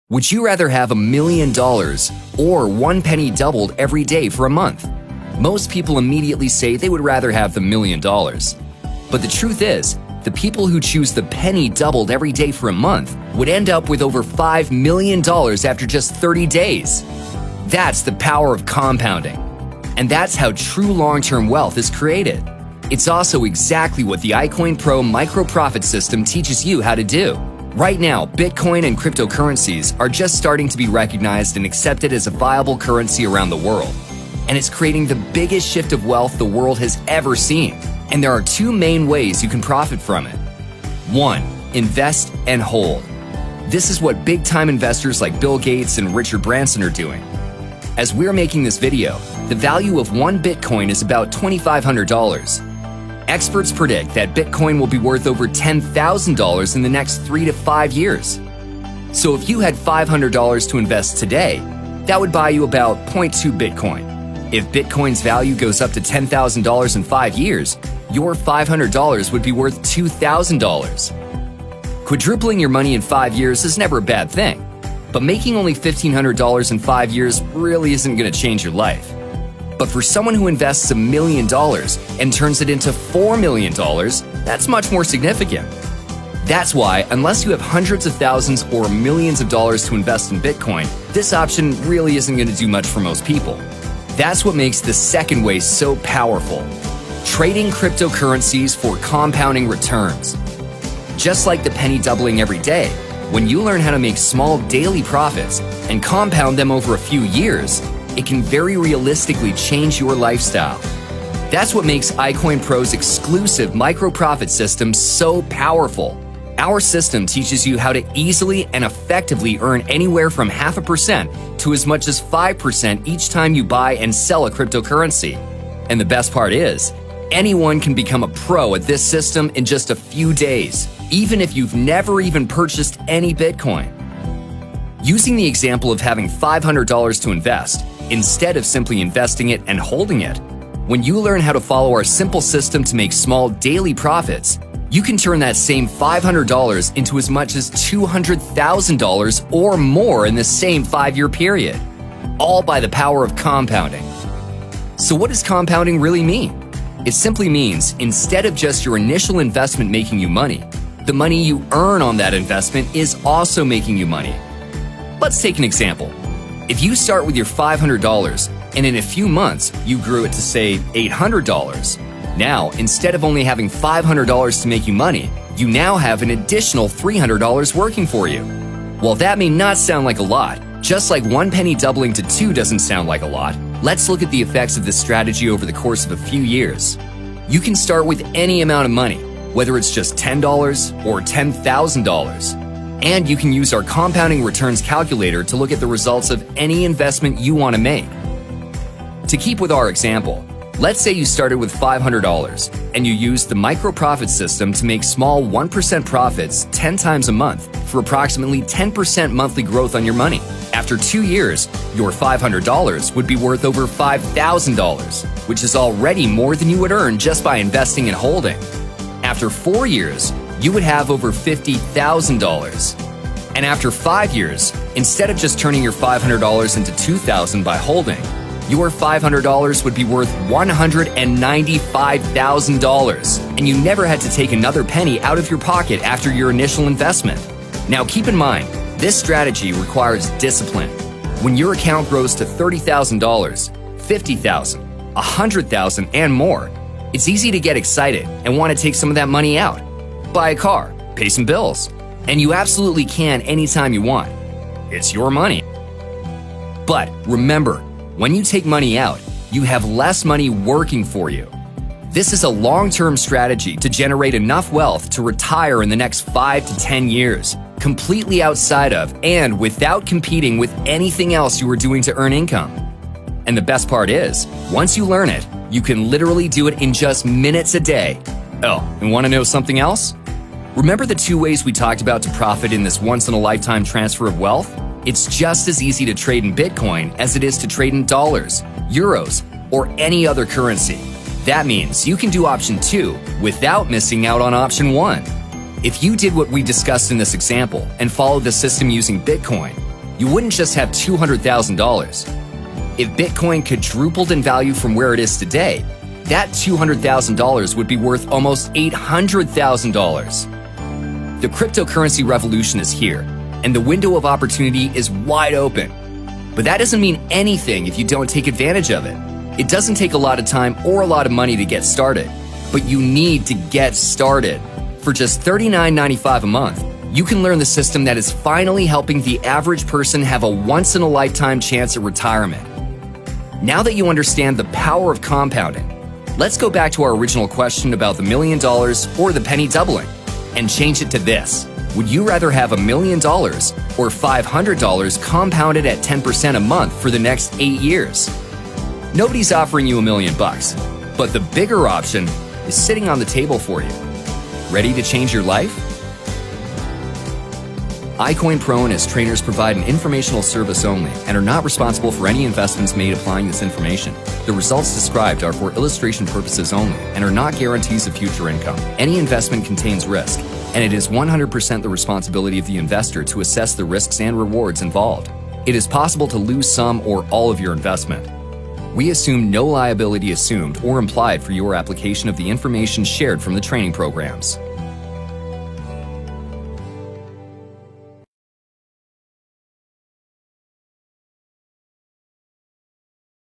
Would you rather have $1 million or one penny doubled every day for a month? Most people immediately say they would rather have the $1 million. But the truth is, the people who choose the penny doubled every day for a month would end up with over $5 million after just 30 days. That's the power of compounding. And that's how true long-term wealth is created. It's also exactly what the iCoinPro micro-profit system teaches you how to do. Right now, Bitcoin and cryptocurrencies are just starting to be recognized and accepted as a viable currency around the world. And it's creating the biggest shift of wealth the world has ever seen. And there are two main ways you can profit from it. 1. Invest and hold. This is what big-time investors like Bill Gates and Richard Branson are doing. As we're making this video, the value of one Bitcoin is about $2,500. Experts predict that Bitcoin will be worth over $10,000 in the next 3 to 5 years. So if you had $500 to invest today, that would buy you about 0.2 Bitcoin. If Bitcoin's value goes up to $10,000 in 5 years, your $500 would be worth $2,000. Quadrupling your money in 5 years is never a bad thing, but making only $1,500 in 5 years really isn't going to change your life. But for someone who invests $1 million and turns it into $4 million, that's much more significant. That's why, unless you have hundreds of thousands or millions of dollars to invest in Bitcoin, this option really isn't going to do much for most people. That's what makes the second way so powerful: trading cryptocurrencies for compounding returns. Just like the penny doubling every day, when you learn how to make small daily profits and compound them over a few years, it can very realistically change your lifestyle. That's what makes iCoinPro's exclusive micro-profit system so powerful. Our system teaches you how to easily and effectively earn anywhere from 0.5% to as much as 5% each time you buy and sell a cryptocurrency. And the best part is, anyone can become a pro at this system in just a few days, even if you've never even purchased any Bitcoin. Using the example of having $500 to invest, instead of simply investing it and holding it, when you learn how to follow our simple system to make small daily profits, you can turn that same $500 into as much as $200,000 or more in the same 5-year period, all by the power of compounding. So what does compounding really mean? It simply means instead of just your initial investment making you money, the money you earn on that investment is also making you money. Let's take an example. If you start with your $500 and in a few months you grew it to, say, $800, now instead of only having $500 to make you money, you now have an additional $300 working for you. While that may not sound like a lot, just like one penny doubling to 2 doesn't sound like a lot, let's look at the effects of this strategy over the course of a few years. You can start with any amount of money, whether it's just $10 or $10,000. And you can use our compounding returns calculator to look at the results of any investment you want to make. To keep with our example, let's say you started with $500 and you used the micro-profit system to make small 1% profits 10 times a month for approximately 10% monthly growth on your money. After 2 years, your $500 would be worth over $5,000, which is already more than you would earn just by investing and holding. After 4 years, you would have over $50,000. And after 5 years, instead of just turning your $500 into $2,000 by holding, your $500 would be worth $195,000, and you never had to take another penny out of your pocket after your initial investment. Now keep in mind, this strategy requires discipline. When your account grows to $30,000, $50,000, $100,000, and more, it's easy to get excited and want to take some of that money out. Buy a car, pay some bills, and you absolutely can anytime you want. It's your money. But remember, when you take money out, you have less money working for you. This is a long-term strategy to generate enough wealth to retire in the next 5 to 10 years, completely outside of and without competing with anything else you are doing to earn income. And the best part is, once you learn it, you can literally do it in just minutes a day. Oh, and want to know something else? Remember the 2 ways we talked about to profit in this once-in-a-lifetime transfer of wealth? It's just as easy to trade in Bitcoin as it is to trade in dollars, euros, or any other currency. That means you can do option 2 without missing out on option 1. If you did what we discussed in this example and followed the system using Bitcoin, you wouldn't just have $200,000. If Bitcoin quadrupled in value from where it is today, that $200,000 would be worth almost $800,000. The cryptocurrency revolution is here, and the window of opportunity is wide open. But that doesn't mean anything if you don't take advantage of it. It doesn't take a lot of time or a lot of money to get started, but you need to get started. For just $39.95 a month, you can learn the system that is finally helping the average person have a once-in-a-lifetime chance at retirement. Now that you understand the power of compounding, let's go back to our original question about the $1 million or the penny doubling and change it to this. Would you rather have $1 million or $500 compounded at 10% a month for the next 8 years? Nobody's offering you $1 million, but the bigger option is sitting on the table for you. Ready to change your life? iCoinPro and its trainers provide an informational service only and are not responsible for any investments made applying this information. The results described are for illustration purposes only and are not guarantees of future income. Any investment contains risk, and it is 100% the responsibility of the investor to assess the risks and rewards involved. It is possible to lose some or all of your investment. We assume no liability assumed or implied for your application of the information shared from the training programs.